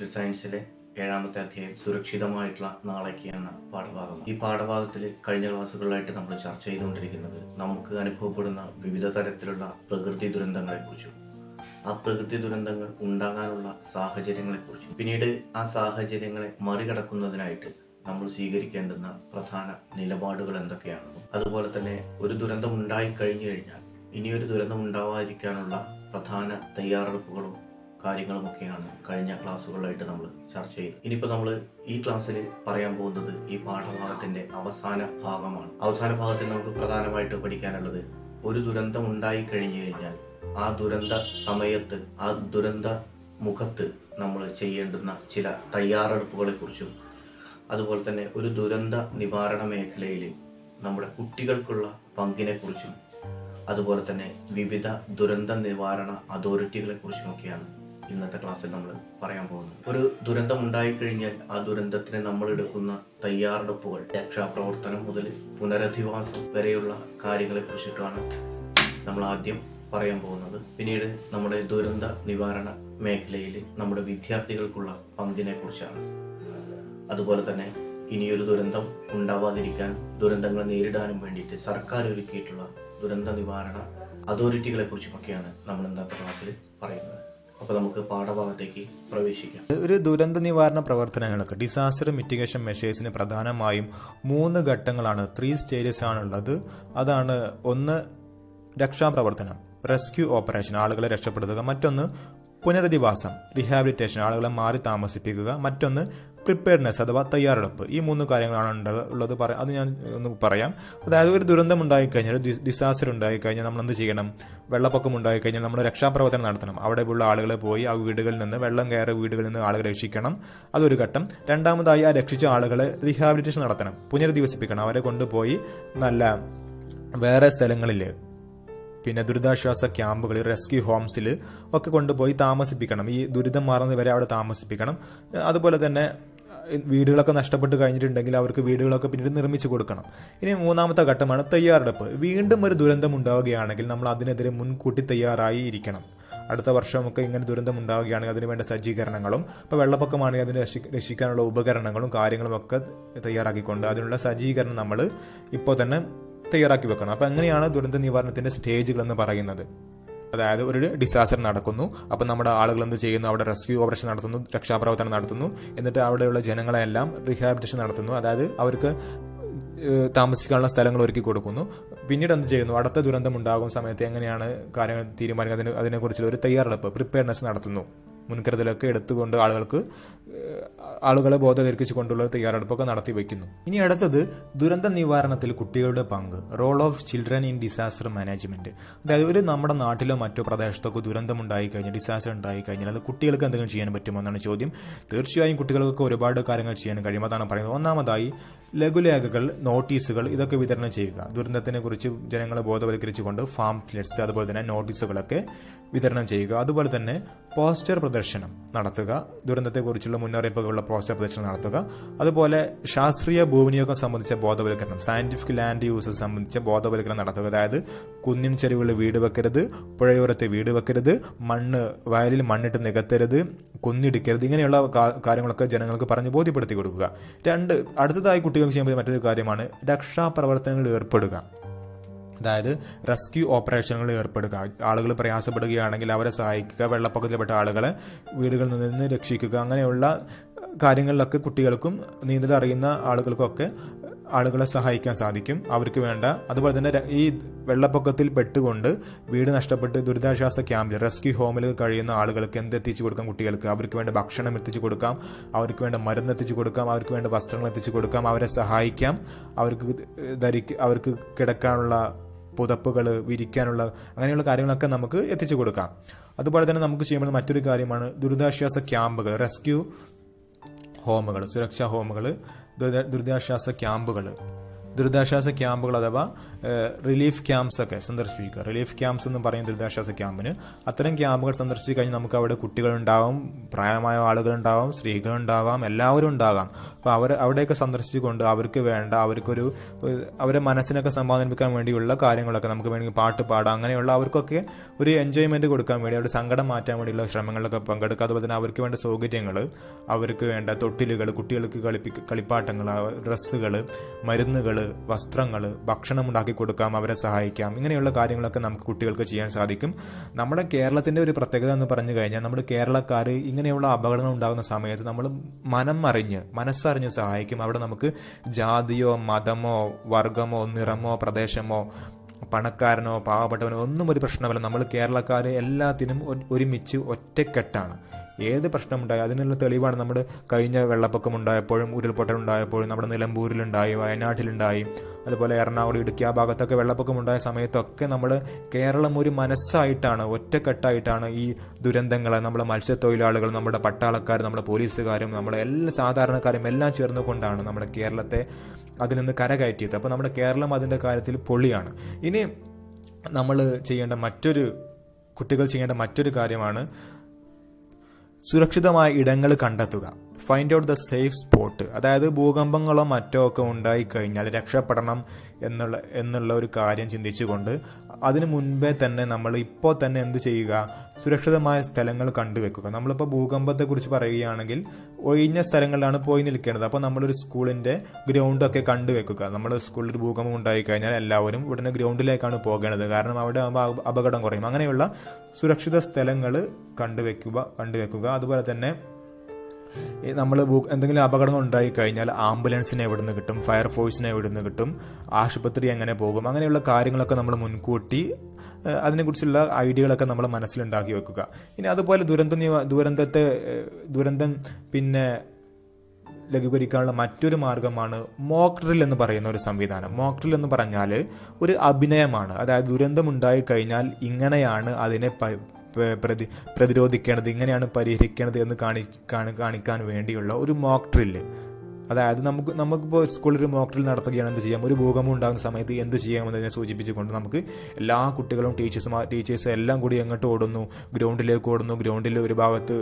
Social സയൻസിലെ 7ാമത്തെ അധ്യായം സുരക്ഷിതമായിട്ടുള്ള നാളേക്ക് എന്ന പാഠഭാഗം. ഈ പാഠഭാഗത്തിൽ കഴിഞ്ഞ ക്ലാസ്സുകളിലായിട്ട് നമ്മൾ ചർച്ച ചെയ്തുകൊണ്ടിരിക്കുന്നത് നമുക്ക് അനുഭവപ്പെടുന്ന വിവിധ തരത്തിലുള്ള പ്രകൃതി ദുരന്തങ്ങളെക്കുറിച്ചും ആ പ്രകൃതി ദുരന്തങ്ങൾ ഉണ്ടാകാനുള്ള സാഹചര്യങ്ങളെക്കുറിച്ചും പിന്നീട് ആ സാഹചര്യങ്ങളെ മറികടക്കുന്നതിനായിട്ട് നമ്മൾ സ്വീകരിക്കേണ്ടുന്ന പ്രധാന നിലപാടുകൾ എന്തൊക്കെയാണെന്നും അതുപോലെ തന്നെ ഒരു ദുരന്തം ഉണ്ടായി കഴിഞ്ഞു കഴിഞ്ഞാൽ ഇനിയൊരു ദുരന്തം ഉണ്ടാവാതിരിക്കാനുള്ള പ്രധാന തയ്യാറെടുപ്പുകളും കാര്യങ്ങളുമൊക്കെയാണ് കഴിഞ്ഞ ക്ലാസ്സുകളിലായിട്ട് നമ്മൾ ചർച്ച ചെയ്തത്. ഇനിയിപ്പോൾ നമ്മൾ ഈ ക്ലാസ്സിൽ പറയാൻ പോകുന്നത് ഈ പാഠഭാഗത്തിന്റെ അവസാന ഭാഗമാണ്. അവസാന ഭാഗത്തിൽ നമുക്ക് പ്രധാനമായിട്ട് പഠിക്കാനുള്ളത് ഒരു ദുരന്തം ഉണ്ടായി കഴിഞ്ഞു കഴിഞ്ഞാൽ ആ ദുരന്ത സമയത്ത് ആ ദുരന്ത മുഖത്ത് നമ്മൾ ചെയ്യേണ്ടുന്ന ചില തയ്യാറെടുപ്പുകളെ കുറിച്ചും അതുപോലെ തന്നെ ഒരു ദുരന്ത നിവാരണ മേഖലയിൽ നമ്മുടെ കുട്ടികൾക്കുള്ള പങ്കിനെ കുറിച്ചും അതുപോലെ തന്നെ വിവിധ ദുരന്ത നിവാരണ അതോറിറ്റികളെ കുറിച്ചുമൊക്കെയാണ് ഇന്നത്തെ ക്ലാസ്സിൽ നമ്മൾ പറയാൻ പോകുന്നത്. ഒരു ദുരന്തം ഉണ്ടായിക്കഴിഞ്ഞാൽ ആ ദുരന്തത്തിന് നമ്മൾ എടുക്കുന്ന തയ്യാറെടുപ്പുകൾ, രക്ഷാപ്രവർത്തനം മുതൽ പുനരധിവാസം വരെയുള്ള കാര്യങ്ങളെ കുറിച്ചിട്ടാണ് നമ്മൾ ആദ്യം പറയാൻ പോകുന്നത്. പിന്നീട് നമ്മുടെ ദുരന്ത നിവാരണ മേഖലയിൽ നമ്മുടെ വിദ്യാർത്ഥികൾക്കുള്ള പങ്കിനെ കുറിച്ചാണ്. അതുപോലെ തന്നെ ഇനിയൊരു ദുരന്തം ഉണ്ടാവാതിരിക്കാൻ ദുരന്തങ്ങളെ നേരിടാനും വേണ്ടിയിട്ട് സർക്കാർ ഒരുക്കിയിട്ടുള്ള ദുരന്ത നിവാരണ അതോറിറ്റികളെ കുറിച്ചുമൊക്കെയാണ് നമ്മൾ ഇന്നത്തെ ക്ലാസ്സിൽ പറയുന്നത്. അപ്പോൾ നമുക്ക് പാഠഭാഗത്തേക്ക് പ്രവേശിക്കാം. ഒരു ദുരന്ത നിവാരണ പ്രവർത്തനങ്ങൾക്ക് ഡിസാസ്റ്റർ മിറ്റിഗേഷൻ മെഷേഴ്സിന് പ്രധാനമായും 3 ഘട്ടങ്ങളാണ്, 3 സ്റ്റേജസ് ആണുള്ളത്. അതാണ് ഒന്ന് രക്ഷാപ്രവർത്തനം, റെസ്ക്യൂ ഓപ്പറേഷൻ, ആളുകളെ രക്ഷപ്പെടുത്തുക. മറ്റൊന്ന് പുനരധിവാസം, റീഹാബിലിറ്റേഷൻ, ആളുകളെ മാറി താമസിപ്പിക്കുക. മറ്റൊന്ന് പ്രിപ്പയർനെസ് അഥവാ തയ്യാറെടുപ്പ്. ഈ 3 കാര്യങ്ങളാണ് ഉള്ളത്. അത് ഞാൻ ഒന്ന് പറയാം. അതായത് ഒരു ദുരന്തം ഉണ്ടായിക്കഴിഞ്ഞാൽ, ഒരു ഡിസാസ്റ്റർ ഉണ്ടായിക്കഴിഞ്ഞാൽ നമ്മൾ എന്ത് ചെയ്യണം? വെള്ളപ്പൊക്കം ഉണ്ടായിക്കഴിഞ്ഞാൽ നമ്മൾ രക്ഷാപ്രവർത്തനം നടത്തണം. അവിടെയുള്ള ആളുകളെ പോയി ആ വീടുകളിൽ നിന്ന്, വെള്ളം കയറിയ വീടുകളിൽ നിന്ന് ആളുകളെ രക്ഷിക്കണം. അതൊരു ഘട്ടം. രണ്ടാമതായി ആ രക്ഷിച്ച ആളുകളെ റീഹാബിലിറ്റേഷൻ നടത്തണം, പുനരധിവസിപ്പിക്കണം. അവരെ കൊണ്ടുപോയി നല്ല വേറെ സ്ഥലങ്ങളിൽ, പിന്നെ ദുരിതാശ്വാസ ക്യാമ്പുകൾ, റെസ്ക്യൂ ഹോംസിൽ ഒക്കെ കൊണ്ടുപോയി താമസിപ്പിക്കണം. ഈ ദുരിതം മാറുന്നത് വരെ അവിടെ താമസിപ്പിക്കണം. അതുപോലെ തന്നെ വീടുകളൊക്കെ നഷ്ടപ്പെട്ട് കഴിഞ്ഞിട്ടുണ്ടെങ്കിൽ അവർക്ക് വീടുകളൊക്കെ പിന്നീട് നിർമ്മിച്ചു കൊടുക്കണം. ഇനി 3ാമത്തെ ഘട്ടമാണ് തയ്യാറെടുപ്പ്. വീണ്ടും ഒരു ദുരന്തം ഉണ്ടാവുകയാണെങ്കിൽ നമ്മൾ അതിനെതിരെ മുൻകൂട്ടി തയ്യാറായി ഇരിക്കണം. അടുത്ത വർഷമൊക്കെ ഇങ്ങനെ ദുരന്തം ഉണ്ടാവുകയാണെങ്കിൽ അതിനുവേണ്ട സജ്ജീകരണങ്ങളും, ഇപ്പോൾ വെള്ളപ്പൊക്കമാണെങ്കിൽ അതിനെ രക്ഷിക്കാനുള്ള ഉപകരണങ്ങളും കാര്യങ്ങളും ഒക്കെ തയ്യാറാക്കിക്കൊണ്ട് അതിനുള്ള സജ്ജീകരണം നമ്മൾ ഇപ്പോൾ തന്നെ തയ്യാറാക്കി വെക്കണം. അപ്പം എങ്ങനെയാണ് ദുരന്ത നിവാരണത്തിന്റെ സ്റ്റേജുകൾ എന്ന് പറയുന്നത്? അതായത് ഒരു ഡിസാസ്റ്റർ നടക്കുന്നു, അപ്പം നമ്മുടെ ആളുകൾ എന്ത് ചെയ്യുന്നു? അവിടെ റെസ്ക്യൂ ഓപ്പറേഷൻ നടത്തുന്നു, രക്ഷാപ്രവർത്തനം നടത്തുന്നു. എന്നിട്ട് അവിടെയുള്ള ജനങ്ങളെല്ലാം റീഹാബിലിറ്റേഷൻ നടത്തുന്നു, അതായത് അവർക്ക് താമസിക്കാനുള്ള സ്ഥലങ്ങൾ ഒരുക്കി കൊടുക്കുന്നു. പിന്നീട് എന്ത് ചെയ്യുന്നു? അടുത്ത ദുരന്തം ഉണ്ടാകുന്ന സമയത്ത് എങ്ങനെയാണ് കാര്യങ്ങൾ തീരുമാനിക്കുക, അതിനെക്കുറിച്ചുള്ള ഒരു തയ്യാറെടുപ്പ്, പ്രിപ്പയർനെസ് നടത്തുന്നു. മുൻകരുതലൊക്കെ എടുത്തുകൊണ്ട് ആളുകളെ ബോധവൽക്കരിച്ചുകൊണ്ടുള്ള തയ്യാറെടുപ്പൊക്കെ നടത്തി വയ്ക്കുന്നു. ഇനി അടുത്തത് ദുരന്ത നിവാരണത്തിൽ കുട്ടികളുടെ പങ്ക്, role of children in disaster management. അതായത് ഒരു നമ്മുടെ നാട്ടിലോ മറ്റോ പ്രദേശത്തൊക്കെ ദുരന്തം ഉണ്ടായിക്കഴിഞ്ഞാൽ, ഡിസാസ്റ്റർ ഉണ്ടായിക്കഴിഞ്ഞാൽ അത് കുട്ടികൾക്ക് എന്തെങ്കിലും ചെയ്യാൻ പറ്റുമോ എന്നാണ് ചോദ്യം. തീർച്ചയായും കുട്ടികൾക്കൊക്കെ ഒരുപാട് കാര്യങ്ങൾ ചെയ്യാൻ കഴിയും. അതാണ് പറയുന്നത്. ഒന്നാമതായി ലഘുലേഖകൾ, നോട്ടീസുകൾ ഇതൊക്കെ വിതരണം ചെയ്യുക. ദുരന്തത്തിനെ കുറിച്ച് ജനങ്ങളെ ബോധവൽക്കരിച്ചുകൊണ്ട് പാംഫ്ലെറ്റ്സ് അതുപോലെ തന്നെ നോട്ടീസുകളൊക്കെ വിതരണം ചെയ്യുക. അതുപോലെ തന്നെ പോസ്റ്റർ പ്രദർശനം നടത്തുക, ദുരന്തത്തെക്കുറിച്ചുള്ള മുന്നറിയിപ്പുകളുള്ള പോസ്റ്റർ പ്രദർശനം നടത്തുക. അതുപോലെ ശാസ്ത്രീയ ഭൂവിനിയോഗം സംബന്ധിച്ച ബോധവൽക്കരണം, സയന്റിഫിക് ലാൻഡ് യൂസസ് സംബന്ധിച്ച ബോധവൽക്കരണം നടത്തുക. അതായത് കുന്നിൻ ചെരുവുകളിൽ വീട് വെക്കരുത്, പുഴയോരത്തെ വീട് വെക്കരുത്, വയലിൽ മണ്ണിട്ട് നികത്തരുത്, കുന്നിടിക്കരുത്, ഇങ്ങനെയുള്ള കാര്യങ്ങളൊക്കെ ജനങ്ങൾക്ക് പറഞ്ഞ് ബോധ്യപ്പെടുത്തി കൊടുക്കുക. അടുത്തതായി കുട്ടികൾക്ക് ചെയ്യുമ്പോൾ മറ്റൊരു കാര്യമാണ് രക്ഷാപ്രവർത്തനങ്ങളിൽ ഏർപ്പെടുക. അതായത് റെസ്ക്യൂ ഓപ്പറേഷനുകളിൽ ഏർപ്പെടുക. ആളുകൾ പ്രയാസപ്പെടുകയാണെങ്കിൽ അവരെ സഹായിക്കുക, വെള്ളപ്പൊക്കത്തിൽപ്പെട്ട ആളുകളെ വീടുകളിൽ നിന്ന് രക്ഷിക്കുക. അങ്ങനെയുള്ള കാര്യങ്ങളിലൊക്കെ കുട്ടികൾക്കും നീന്തൽ അറിയുന്ന ആളുകൾക്കൊക്കെ ആളുകളെ സഹായിക്കാൻ സാധിക്കും. അവർക്ക് വേണ്ട, അതുപോലെ തന്നെ ഈ വെള്ളപ്പൊക്കത്തിൽ പെട്ടുകൊണ്ട് വീട് നഷ്ടപ്പെട്ട് ദുരിതാശ്വാസ ക്യാമ്പിൽ, റെസ്ക്യൂ ഹോമിൽ കഴിയുന്ന ആളുകൾക്ക് എന്തെത്തിച്ചു കൊടുക്കാം? കുട്ടികൾക്ക് അവർക്ക് വേണ്ട ഭക്ഷണം എത്തിച്ചു കൊടുക്കാം, അവർക്ക് വേണ്ട മരുന്ന് എത്തിച്ചു കൊടുക്കാം, അവർക്ക് വേണ്ട വസ്ത്രങ്ങൾ എത്തിച്ചു കൊടുക്കാം, അവരെ സഹായിക്കാം, അവർക്ക് കിടക്കാനുള്ള പുതപ്പുകൾ, വിരിക്കാനുള്ള അങ്ങനെയുള്ള കാര്യങ്ങളൊക്കെ നമുക്ക് എത്തിച്ചു കൊടുക്കാം. അതുപോലെ തന്നെ നമുക്ക് ചെയ്യുമ്പോൾ മറ്റൊരു കാര്യമാണ് ദുരിതാശ്വാസ ക്യാമ്പുകൾ, റെസ്ക്യൂ ഹോമുകൾ, സുരക്ഷാ ഹോമുകൾ, ദുരിതാശ്വാസ ക്യാമ്പുകൾ ദുരിതാശ്വാസ ക്യാമ്പുകൾ അഥവാ റിലീഫ് ക്യാമ്പ്സ് ഒക്കെ സന്ദർശിക്കുക. റിലീഫ് ക്യാമ്പ്സ് എന്ന് പറയും ദുരിതാശ്വാസ ക്യാമ്പിന്. അത്തരം ക്യാമ്പുകൾ സന്ദർശിച്ച് കഴിഞ്ഞാൽ നമുക്ക് അവിടെ കുട്ടികളുണ്ടാവും, പ്രായമായ ആളുകളുണ്ടാവും, സ്ത്രീകളുണ്ടാവാം, എല്ലാവരും ഉണ്ടാകാം. അപ്പോൾ അവിടെയൊക്കെ സന്ദർശിച്ചുകൊണ്ട് അവർക്ക് വേണ്ട അവരെ മനസ്സിനൊക്കെ സമാധാനിപ്പിക്കാൻ വേണ്ടിയുള്ള കാര്യങ്ങളൊക്കെ നമുക്ക് വേണമെങ്കിൽ പാട്ട് പാടാം, അങ്ങനെയുള്ള അവർക്കൊക്കെ ഒരു എൻജോയ്മെന്റ് കൊടുക്കാൻ വേണ്ടി അവരുടെ സങ്കടം മാറ്റാൻ വേണ്ടിയുള്ള ശ്രമങ്ങളിലൊക്കെ പങ്കെടുക്കുക. അതുപോലെ തന്നെ അവർക്ക് വേണ്ട സൗകര്യങ്ങൾ, അവർക്ക് വേണ്ട തൊട്ടിലുകൾ, കുട്ടികൾക്ക് കളിപ്പാട്ടങ്ങൾ, ഡ്രസ്സുകൾ, മരുന്നുകൾ, വസ്ത്രങ്ങൾ, ഭക്ഷണം ഉണ്ടാക്കി കൊടുക്കാം, അവരെ സഹായിക്കാം. ഇങ്ങനെയുള്ള കാര്യങ്ങളൊക്കെ നമുക്ക് കുട്ടികൾക്ക് ചെയ്യാൻ സാധിക്കും. നമ്മുടെ കേരളത്തിന്റെ ഒരു പ്രത്യേകത എന്ന് പറഞ്ഞു കഴിഞ്ഞാൽ നമ്മുടെ കേരളക്കാർ ഇങ്ങനെയുള്ള അപകടങ്ങൾ ഉണ്ടാകുന്ന സമയത്ത് നമ്മൾ മനസ്സറിഞ്ഞ് സഹായിക്കും. അവിടെ നമുക്ക് ജാതിയോ മതമോ വർഗമോ നിറമോ പ്രദേശമോ പണക്കാരനോ പാവപ്പെട്ടവനോ ഒന്നും ഒരു പ്രശ്നമല്ല. നമ്മൾ കേരളക്കാർ എല്ലാത്തിനും ഒരുമിച്ച് ഒറ്റക്കെട്ടാണ്. ഏത് പ്രശ്നമുണ്ടായി അതിനുള്ള തെളിവാണ് നമ്മുടെ കഴിഞ്ഞ വെള്ളപ്പൊക്കം ഉണ്ടായപ്പോഴും ഉരുൾപൊട്ടൽ ഉണ്ടായപ്പോഴും നമ്മുടെ നിലമ്പൂരിലുണ്ടായി, വയനാട്ടിലുണ്ടായി, അതുപോലെ എറണാകുളം, ഇടുക്കി ആ ഭാഗത്തൊക്കെ വെള്ളപ്പൊക്കം ഉണ്ടായ സമയത്തൊക്കെ നമ്മൾ കേരളം ഒരു മനസ്സായിട്ടാണ്, ഒറ്റക്കെട്ടായിട്ടാണ് ഈ ദുരന്തങ്ങളെ നമ്മുടെ മത്സ്യത്തൊഴിലാളികൾ, നമ്മുടെ പട്ടാളക്കാർ, നമ്മുടെ പോലീസുകാരും, നമ്മുടെ എല്ലാ സാധാരണക്കാരും എല്ലാം ചേർന്നുകൊണ്ടാണ് നമ്മുടെ കേരളത്തെ അതിൽ നിന്ന് കരകയറ്റിയത്. അപ്പോൾ നമ്മുടെ കേരളം അതിൻ്റെ കാര്യത്തിൽ പൊളിയാണ്. ഇനി കുട്ടികൾ ചെയ്യേണ്ട മറ്റൊരു കാര്യമാണ് സുരക്ഷിതമായ ഇടങ്ങൾ കണ്ടെത്തുക. Find out the safe spot. അതായത് ഭൂകമ്പങ്ങളോ മറ്റോ ഒക്കെ ഉണ്ടായിക്കഴിഞ്ഞാൽ രക്ഷപ്പെടണം എന്നുള്ള ഒരു കാര്യം ചിന്തിച്ചുകൊണ്ട് അതിനു മുൻപേ തന്നെ നമ്മൾ ഇപ്പോൾ തന്നെ എന്ത് ചെയ്യുക, സുരക്ഷിതമായ സ്ഥലങ്ങൾ കണ്ടുവെക്കുക. നമ്മളിപ്പോൾ ഭൂകമ്പത്തെക്കുറിച്ച് പറയുകയാണെങ്കിൽ ഒഴിഞ്ഞ സ്ഥലങ്ങളിലാണ് പോയി നിൽക്കേണ്ടത്. അപ്പോൾ നമ്മളൊരു സ്കൂളിൻ്റെ ഗ്രൗണ്ടൊക്കെ കണ്ടുവെക്കുക. നമ്മൾ സ്കൂളിൽ ഒരു ഭൂകമ്പം ഉണ്ടായിക്കഴിഞ്ഞാൽ എല്ലാവരും ഉടനെ ഗ്രൗണ്ടിലേക്കാണ് പോകേണ്ടത്, കാരണം അവിടെ അപകടം കുറയും. അങ്ങനെയുള്ള സുരക്ഷിത സ്ഥലങ്ങൾ കണ്ടുവെക്കുക. അതുപോലെ തന്നെ നമ്മൾ എന്തെങ്കിലും അപകടങ്ങൾ ഉണ്ടായിക്കഴിഞ്ഞാൽ ആംബുലൻസിനെ എവിടുന്ന് കിട്ടും, ഫയർഫോഴ്സിനെ എവിടുന്ന് കിട്ടും, ആശുപത്രി എങ്ങനെ പോകും, അങ്ങനെയുള്ള കാര്യങ്ങളൊക്കെ നമ്മൾ മുൻകൂട്ടി അതിനെക്കുറിച്ചുള്ള ഐഡിയകളൊക്കെ നമ്മൾ മനസ്സിലുണ്ടാക്കി വെക്കുക. ഇനി അതുപോലെ ദുരന്തം പിന്നെ ലഘൂകരിക്കാനുള്ള മറ്റൊരു മാർഗമാണ് മോക്ക് ഡ്രിൽ എന്ന് പറയുന്ന ഒരു സംവിധാനം. മോക്ക് ഡ്രിൽ എന്ന് പറഞ്ഞാൽ ഒരു അഭിനയമാണ്. അതായത് ദുരന്തം ഉണ്ടായിക്കഴിഞ്ഞാൽ ഇങ്ങനെയാണ് അതിനെ പ്രതിരോധിക്കേണ്ടത്, ഇങ്ങനെയാണ് പരിഹരിക്കേണ്ടത് എന്ന് കാണിക്കാൻ വേണ്ടിയുള്ള ഒരു മോക്ക് ഡ്രില്ല്. അതായത് നമുക്കിപ്പോൾ സ്കൂളിൽ ഒരു മോക്ക് ഡ്രിൽ നടത്തുകയാണ്, എന്ത് ചെയ്യാം, ഒരു ഭൂകമ്പം ഉണ്ടാകുന്ന സമയത്ത് എന്ത് ചെയ്യാമെന്നതിനെ സൂചിപ്പിച്ചുകൊണ്ട് നമുക്ക് എല്ലാ കുട്ടികളും ടീച്ചേഴ്സും എല്ലാം കൂടി എങ്ങോട്ട് ഓടുന്നു, ഗ്രൗണ്ടിലേക്ക് ഓടുന്നു, ഗ്രൗണ്ടിൽ ഒരു ഭാഗത്ത്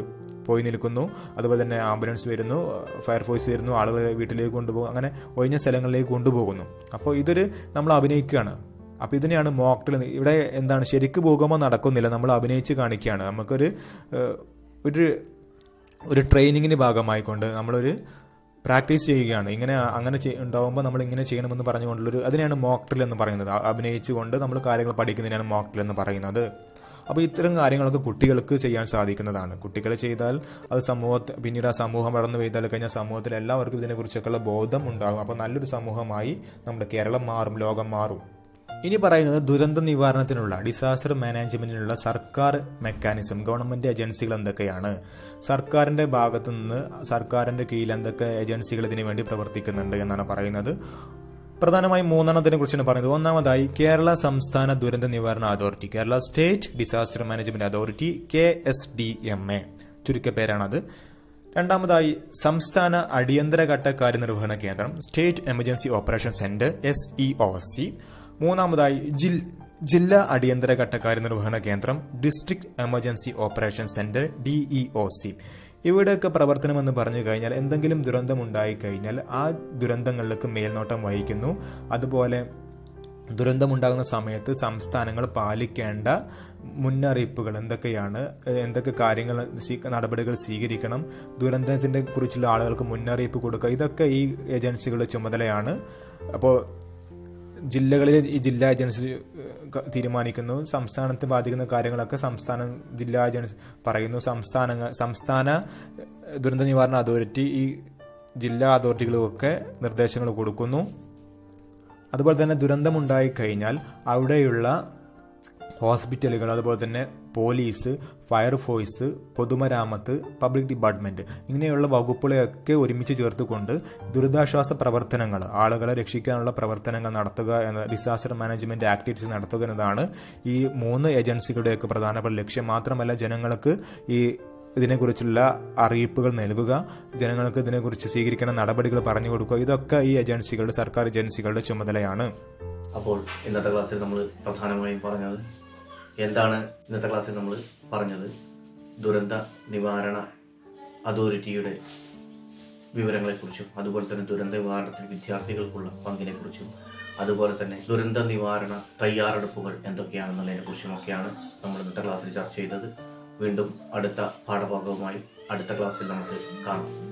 പോയി നിൽക്കുന്നു, അതുപോലെ തന്നെ ആംബുലൻസ് വരുന്നു, ഫയർഫോഴ്സ് വരുന്നു, ആളുകളെ വീട്ടിലേക്ക് കൊണ്ടുപോകും, അങ്ങനെ ഒഴിഞ്ഞ സ്ഥലങ്ങളിലേക്ക് കൊണ്ടുപോകുന്നു. അപ്പോൾ നമ്മൾ അഭിനയിക്കുകയാണ്. അപ്പോൾ ഇതിനെയാണ് മോക്ക് ഡ്രിൽ. ഇവിടെ എന്താണ്, ശരിക്ക് ഭൂകമ്പം നടക്കുന്നില്ല, നമ്മൾ അഭിനയിച്ച് കാണിക്കുകയാണ്. നമുക്കൊരു ഒരു ട്രെയിനിങ്ങിന് ഭാഗമായിക്കൊണ്ട് നമ്മളൊരു പ്രാക്ടീസ് ചെയ്യുകയാണ്. അങ്ങനെ ഉണ്ടാകുമ്പോൾ നമ്മൾ ഇങ്ങനെ ചെയ്യണമെന്ന് പറഞ്ഞുകൊണ്ടുള്ളൊരു അതിനെയാണ് മോക്ക് ഡ്രിൽ എന്ന് പറയുന്നത്. അഭിനയിച്ചുകൊണ്ട് നമ്മൾ കാര്യങ്ങൾ പഠിക്കുന്നതിനാണ് മോക്ക് ഡ്രിൽ എന്ന് പറയുന്നത്. അപ്പോൾ ഇത്തരം കാര്യങ്ങളൊക്കെ കുട്ടികൾക്ക് ചെയ്യാൻ സാധിക്കുന്നതാണ്. കുട്ടികൾ ചെയ്താൽ അത് പിന്നീട് ആ സമൂഹം വളർന്നു പെയ്താൽ കഴിഞ്ഞാൽ സമൂഹത്തിൽ എല്ലാവർക്കും ഇതിനെക്കുറിച്ചൊക്കെയുള്ള ബോധം ഉണ്ടാകും. അപ്പോൾ നല്ലൊരു സമൂഹമായി നമ്മുടെ കേരളം മാറും, ലോകം മാറും. ഇനി പറയുന്നത് ദുരന്ത നിവാരണത്തിനുള്ള, ഡിസാസ്റ്റർ മാനേജ്മെന്റിനുള്ള സർക്കാർ മെക്കാനിസം, ഗവൺമെന്റ് ഏജൻസികൾ എന്തൊക്കെയാണ്, സർക്കാരിന്റെ ഭാഗത്തു നിന്ന് സർക്കാരിന്റെ കീഴിൽ എന്തൊക്കെ ഏജൻസികൾ ഇതിനു വേണ്ടി പ്രവർത്തിക്കുന്നുണ്ട് എന്നാണ് പറയുന്നത്. പ്രധാനമായും 3 കുറിച്ചാണ് പറയുന്നത്. ഒന്നാമതായി കേരള സംസ്ഥാന ദുരന്ത നിവാരണ authority, Kerala state disaster management authority, KSDMA ചുരുക്കപ്പേരാണത്. രണ്ടാമതായി സംസ്ഥാന അടിയന്തരഘട്ട കാര്യനിർവഹണ കേന്ദ്രം, state emergency operation centre, SEOC. മൂന്നാമതായി ജില്ലാ അടിയന്തരഘട്ട കാര്യനിർവഹണ കേന്ദ്രം, district emergency operation centre, DEOC. ഇവിടെയൊക്കെ പ്രവർത്തനം എന്ന് പറഞ്ഞു കഴിഞ്ഞാൽ എന്തെങ്കിലും ദുരന്തം ഉണ്ടായിക്കഴിഞ്ഞാൽ ആ ദുരന്തങ്ങളിലേക്ക് മേൽനോട്ടം വഹിക്കുന്നു. അതുപോലെ ദുരന്തമുണ്ടാകുന്ന സമയത്ത് സംസ്ഥാനങ്ങൾ പാലിക്കേണ്ട മുന്നറിയിപ്പുകൾ എന്തൊക്കെയാണ്, എന്തൊക്കെ നടപടികൾ സ്വീകരിക്കണം, ദുരന്തത്തിനെ കുറിച്ചുള്ള ആളുകൾക്ക് മുന്നറിയിപ്പ് കൊടുക്കുക, ഇതൊക്കെ ഈ ഏജൻസികളുടെ ചുമതലയാണ്. അപ്പോൾ ജില്ലകളിൽ ഈ ജില്ലാ ഏജൻസി തീരുമാനിക്കുന്നു. സംസ്ഥാനത്തെ ബാധിക്കുന്ന കാര്യങ്ങളൊക്കെ ജില്ലാ ഏജൻസി പറയുന്നു. സംസ്ഥാന ദുരന്ത നിവാരണ അതോറിറ്റി ഈ ജില്ലാ അതോറിറ്റികൾക്കൊക്കെ നിർദ്ദേശങ്ങൾ കൊടുക്കുന്നു. അതുപോലെ തന്നെ ദുരന്തമുണ്ടായി കഴിഞ്ഞാൽ അവിടെയുള്ള ഹോസ്പിറ്റലുകൾ, അതുപോലെ തന്നെ പോലീസ്, ഫയർഫോഴ്സ്, പൊതുമരാമത്ത്, പബ്ലിക് ഡിപ്പാർട്ട്മെന്റ്, ഇങ്ങനെയുള്ള വകുപ്പുകളെയൊക്കെ ഒരുമിച്ച് ചേർത്തുകൊണ്ട് ദുരിതാശ്വാസ പ്രവർത്തനങ്ങൾ, ആളുകളെ രക്ഷിക്കാനുള്ള പ്രവർത്തനങ്ങൾ നടത്തുക എന്ന ഡിസാസ്റ്റർ മാനേജ്മെന്റ് ആക്ടിവിറ്റീസ് നടത്തുക എന്നതാണ് ഈ 3 ഏജൻസികളുടെയൊക്കെ പ്രധാനപ്പെട്ട ലക്ഷ്യം. മാത്രമല്ല ജനങ്ങൾക്ക് ഈ ഇതിനെക്കുറിച്ചുള്ള അറിയിപ്പുകൾ നൽകുക, ജനങ്ങൾക്ക് ഇതിനെക്കുറിച്ച് സ്വീകരിക്കേണ്ട നടപടികൾ പറഞ്ഞു കൊടുക്കുക. ഇതൊക്കെ ഈ ഏജൻസികളുടെ, സർക്കാർ ഏജൻസികളുടെ ചുമതലയാണ്. അപ്പോൾ ഇന്നത്തെ ക്ലാസ്സിൽ നമ്മൾ പ്രധാനമായും പറഞ്ഞത് എന്താണ്? ഇന്നത്തെ ക്ലാസ്സിൽ നമ്മൾ പറഞ്ഞത് ദുരന്ത നിവാരണ അതോറിറ്റിയുടെ വിവരങ്ങളെക്കുറിച്ചും, അതുപോലെ തന്നെ ദുരന്ത നിവാരണത്തിൽ വിദ്യാർത്ഥികൾക്കുള്ള പങ്കിനെക്കുറിച്ചും, അതുപോലെ തന്നെ ദുരന്ത നിവാരണ തയ്യാറെടുപ്പുകൾ എന്തൊക്കെയാണെന്നുള്ളതിനെക്കുറിച്ചുമൊക്കെയാണ് നമ്മൾ ഇന്നത്തെ ക്ലാസ്സിൽ ചർച്ച ചെയ്തത്. വീണ്ടും അടുത്ത പാഠഭാഗവുമായി അടുത്ത ക്ലാസ്സിൽ നമുക്ക് കാണാം.